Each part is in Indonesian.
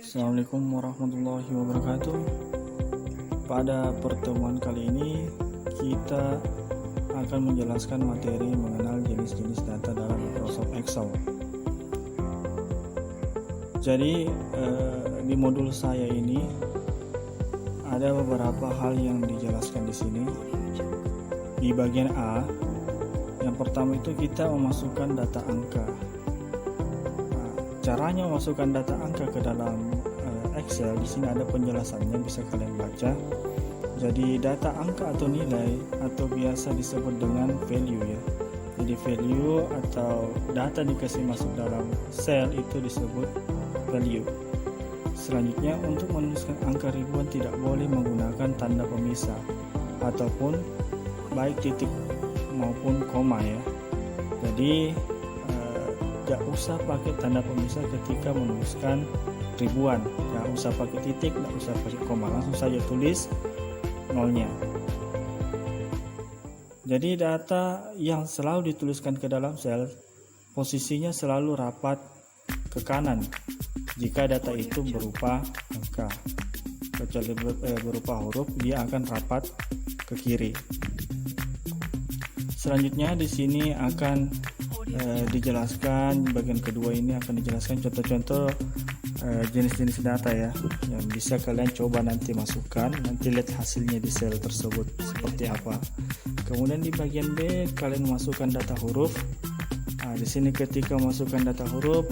Assalamualaikum warahmatullahi wabarakatuh. Pada pertemuan kali ini kita akan menjelaskan materi mengenal jenis-jenis data dalam Microsoft Excel. Jadi di modul saya ini ada beberapa hal yang dijelaskan di sini. Di bagian A, yang pertama itu kita memasukkan data angka. Caranya memasukkan data angka ke dalam Excel, di sini ada penjelasannya, bisa kalian baca. Jadi data angka atau nilai atau biasa disebut dengan value ya. Jadi value atau data dikasih masuk dalam sel itu disebut value. Selanjutnya, untuk menuliskan angka ribuan tidak boleh menggunakan tanda pemisah ataupun baik titik maupun koma ya. Jadi gak usah pakai tanda pemisah ketika menuliskan ribuan, gak usah pakai titik, gak usah pakai koma, langsung saja tulis nolnya. Jadi data yang selalu dituliskan ke dalam sel posisinya selalu rapat ke kanan jika data itu berupa angka. Kecuali berupa huruf, dia akan rapat ke kiri. Selanjutnya di sini akan dijelaskan, bagian kedua ini akan dijelaskan contoh-contoh jenis-jenis data ya, yang bisa kalian coba nanti masukkan, nanti lihat hasilnya di sel tersebut seperti apa. Kemudian di bagian B kalian masukkan data huruf. Di sini ketika masukkan data huruf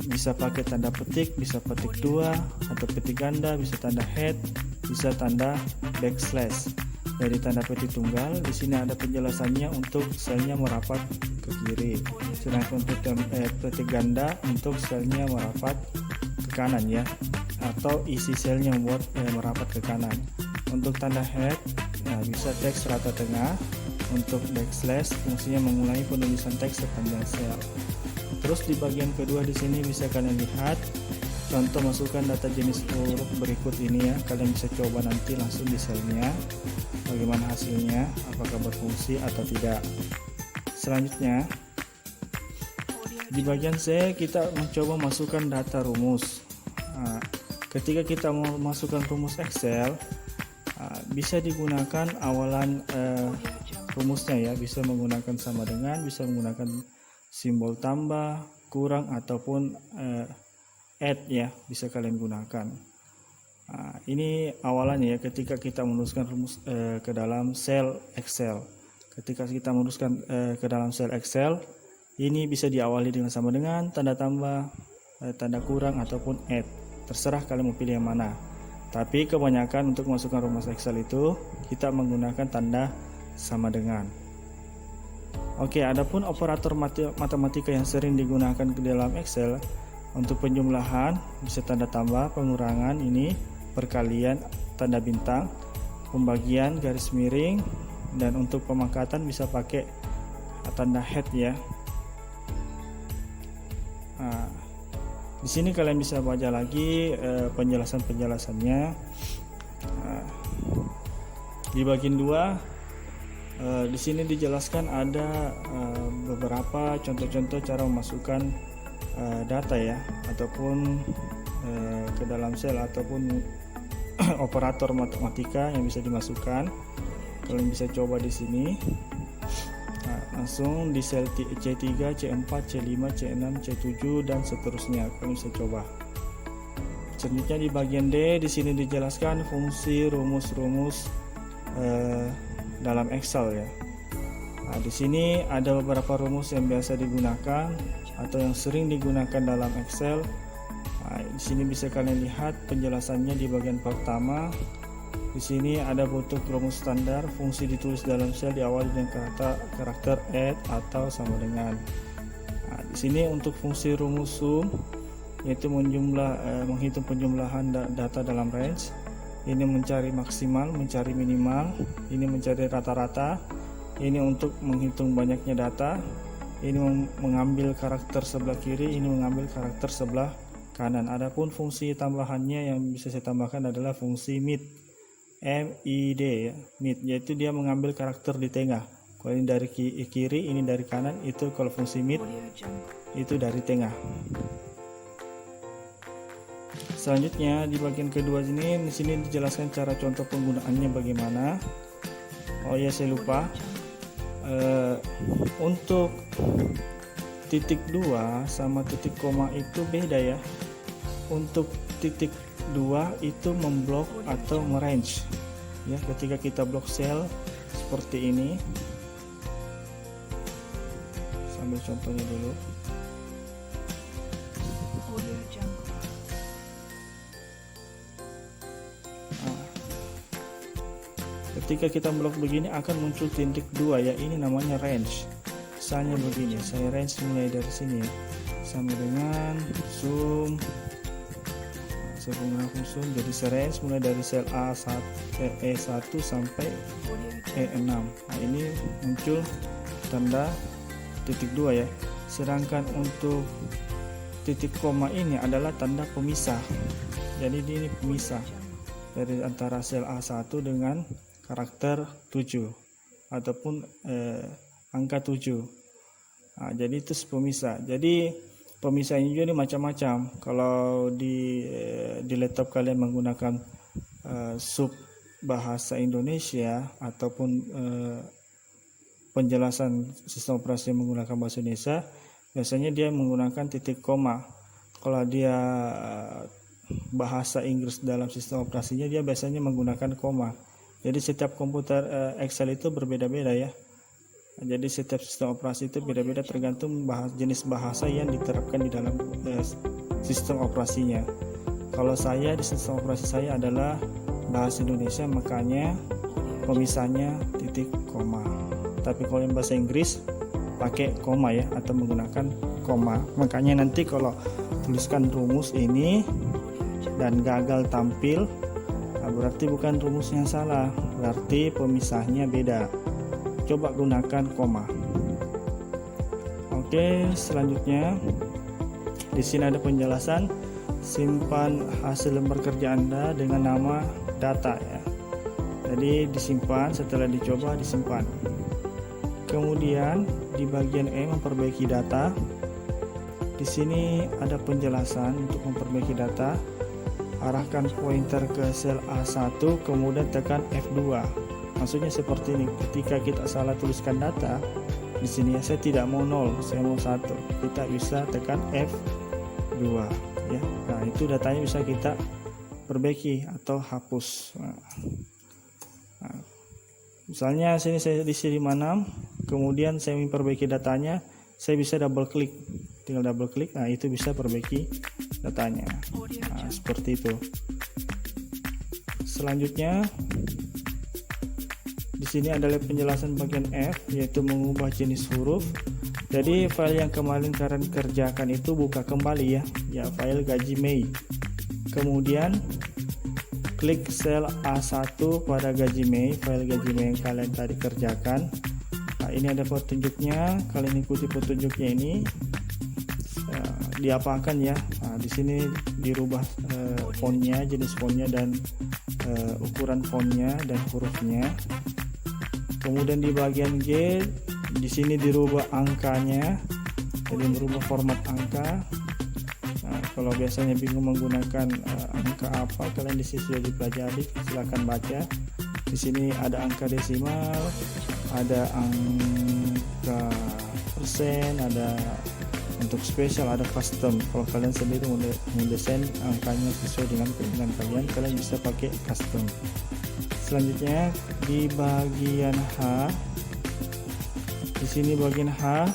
bisa pakai tanda petik, bisa petik dua atau petik ganda, bisa tanda head, bisa tanda backslash. Dari tanda petik tunggal, di sini ada penjelasannya untuk selnya merapat ke kiri. Sedangkan untuk petik ganda untuk selnya merapat ke kanan ya, atau isi selnya membuat merapat ke kanan. Untuk tanda head, bisa teks rata tengah. Untuk backslash, fungsinya mengulangi penulisan teks sepanjang sel. Terus di bagian kedua di sini bisa kalian lihat contoh masukkan data jenis huruf berikut ini ya. Kalian bisa coba nanti langsung di selnya bagaimana hasilnya, apakah berfungsi atau tidak. Selanjutnya di bagian C kita mencoba masukkan data rumus. Ketika kita mau masukkan rumus Excel, bisa digunakan awalan rumusnya ya, bisa menggunakan sama dengan, bisa menggunakan simbol tambah, kurang ataupun add ya, bisa kalian gunakan. Ini awalannya ya, ketika kita menuliskan rumus ke dalam sel Excel. Ketika kita menuliskan ke dalam sel Excel, ini bisa diawali dengan sama dengan, tanda tambah, tanda kurang ataupun add. Terserah kalian mau pilih yang mana. Tapi kebanyakan untuk masukkan rumus Excel itu kita menggunakan tanda sama dengan. Oke, adapun operator matematika yang sering digunakan ke dalam Excel untuk penjumlahan bisa tanda tambah, pengurangan ini, perkalian tanda bintang, pembagian garis miring, dan untuk pemangkatan bisa pakai tanda head ya. Di sini kalian bisa baca lagi penjelasannya. Di bagian 2 di sini dijelaskan ada beberapa contoh-contoh cara memasukkan data ya, ataupun ke dalam sel ataupun operator matematika yang bisa dimasukkan. Kalian bisa coba di sini. Langsung di sel C3, C4, C5, C6, C7 dan seterusnya. Kalian bisa coba. Selanjutnya di bagian D, di sini dijelaskan fungsi rumus-rumus dalam Excel ya. Di sini ada beberapa rumus yang biasa digunakan atau yang sering digunakan dalam Excel. Di sini bisa kalian lihat penjelasannya di bagian pertama. Di sini ada bentuk rumus standar, fungsi ditulis dalam sel diawali dengan karakter add atau sama dengan. Di sini untuk fungsi rumus sum, yaitu menghitung penjumlahan data dalam range. Ini mencari maksimal, mencari minimal, ini mencari rata-rata, ini untuk menghitung banyaknya data, ini mengambil karakter sebelah kiri, ini mengambil karakter sebelah kanan. Adapun fungsi tambahannya yang bisa saya tambahkan adalah fungsi mid. MID ya, mid, yaitu dia mengambil karakter di tengah. Kalau ini dari kiri, ini dari kanan, itu kalau fungsi mid itu dari tengah. Selanjutnya di bagian kedua di sini dijelaskan cara contoh penggunaannya bagaimana. Oh ya, saya lupa. Untuk titik 2 sama titik koma itu beda ya. Untuk titik 2 itu memblok atau merange ya, ketika kita blok sel seperti ini. Sambil contohnya dulu. Ketika kita blok begini akan muncul titik 2 ya, ini namanya range. Misalnya begini, saya range mulai dari sini ya, sama dengan zoom, saya menggunakan zoom, jadi saya range mulai dari sel E1 sampai E6. Nah, ini muncul tanda titik 2 ya. Sedangkan untuk titik koma ini adalah tanda pemisah. Jadi ini pemisah dari antara sel A1 dengan karakter 7 ataupun angka 7. Nah, jadi itu pemisah. Jadi pemisahnya juga ini macam-macam. Kalau di laptop kalian menggunakan sub bahasa Indonesia ataupun penjelasan sistem operasi menggunakan bahasa Indonesia, biasanya dia menggunakan titik koma. Kalau dia bahasa Inggris dalam sistem operasinya, dia biasanya menggunakan koma. Jadi setiap komputer Excel itu berbeda-beda ya. Jadi setiap sistem operasi itu beda-beda tergantung jenis bahasa yang diterapkan di dalam sistem operasinya. Kalau saya di sistem operasi saya adalah bahasa Indonesia, makanya pemisahnya titik koma. Tapi kalau yang bahasa Inggris pakai koma ya, atau menggunakan koma. Makanya nanti kalau tuliskan rumus ini dan gagal tampil, nah berarti bukan rumus yang salah, berarti pemisahnya beda. Coba gunakan koma. Oke, selanjutnya di sini ada penjelasan simpan hasil lembar kerja Anda dengan nama data ya. Jadi disimpan, setelah dicoba disimpan. Kemudian di bagian E memperbaiki data. Di sini ada penjelasan untuk memperbaiki data. Arahkan pointer ke sel A1, kemudian tekan F2. Maksudnya seperti ini, ketika kita salah tuliskan data di sini ya, saya tidak mau 0, saya mau 1, kita bisa tekan F2 ya. Nah, itu datanya bisa kita perbaiki atau hapus. Nah, misalnya sini saya di sini 56, kemudian saya memperbaiki datanya, saya bisa double klik, tinggal double klik, nah itu bisa perbaiki datanya. Nah, seperti itu. Selanjutnya di sini adalah penjelasan bagian F, yaitu mengubah jenis huruf. Jadi file yang kemarin kalian kerjakan itu buka kembali ya file gaji Mei. Kemudian klik sel A1 pada gaji Mei, file gaji Mei yang kalian tadi kerjakan. Nah, ini ada petunjuknya, kalian ikuti petunjuknya ini. Diapakan ya? Nah, di sini dirubah fontnya, jenis fontnya dan ukuran fontnya dan hurufnya. Kemudian di bagian G, di sini dirubah angkanya, jadi merubah format angka. Nah, kalau biasanya bingung menggunakan angka apa, kalian di sini sudah dipelajari, silahkan baca. Di sini ada angka desimal, ada angka persen, ada untuk spesial, ada custom. Kalau kalian sendiri mendesain angkanya sesuai dengan keinginan kalian bisa pakai custom. Selanjutnya di bagian H, di sini bagian H,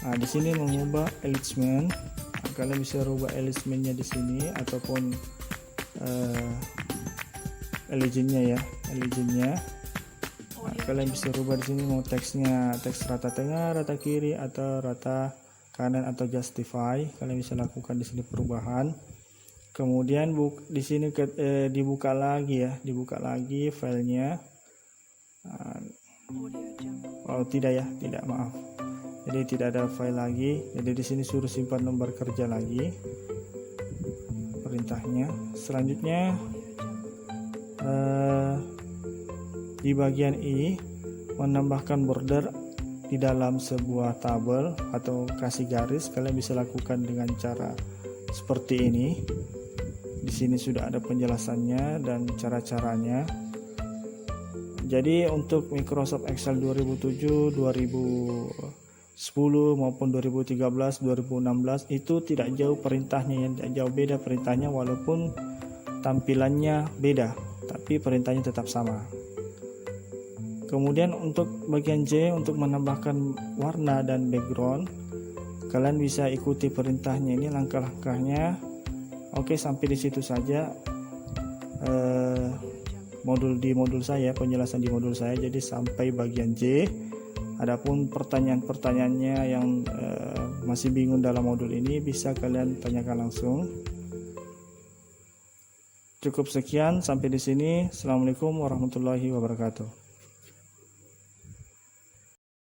nah di sini mengubah alignment. Nah, kalian bisa rubah alignmentnya di sini ataupun alignmentnya ya, alignmentnya. Nah, kalian bisa rubah di sini mau teksnya teks rata tengah, rata kiri, atau rata kanan, atau justify. Kalian bisa lakukan di sini perubahan. Kemudian di sini dibuka lagi ya, dibuka lagi filenya. Oh tidak ya, tidak, maaf. Jadi tidak ada file lagi. Jadi di sini suruh simpan lembar kerja lagi perintahnya. Selanjutnya di bagian I, menambahkan border di dalam sebuah tabel atau kasih garis. Kalian bisa lakukan dengan cara seperti ini. Di sini sudah ada penjelasannya dan cara-caranya. Jadi untuk Microsoft Excel 2007, 2010 maupun 2013, 2016 itu tidak jauh perintahnya, yang tidak jauh beda perintahnya, walaupun tampilannya beda, tapi perintahnya tetap sama. Kemudian untuk bagian J, untuk menambahkan warna dan background, kalian bisa ikuti perintahnya, ini langkah-langkahnya. Oke, sampai di situ saja modul saya, penjelasan di modul saya. Jadi sampai bagian J. Adapun pertanyaan-pertanyaannya yang masih bingung dalam modul ini, bisa kalian tanyakan langsung. Cukup sekian, sampai di sini. Assalamualaikum warahmatullahi wabarakatuh.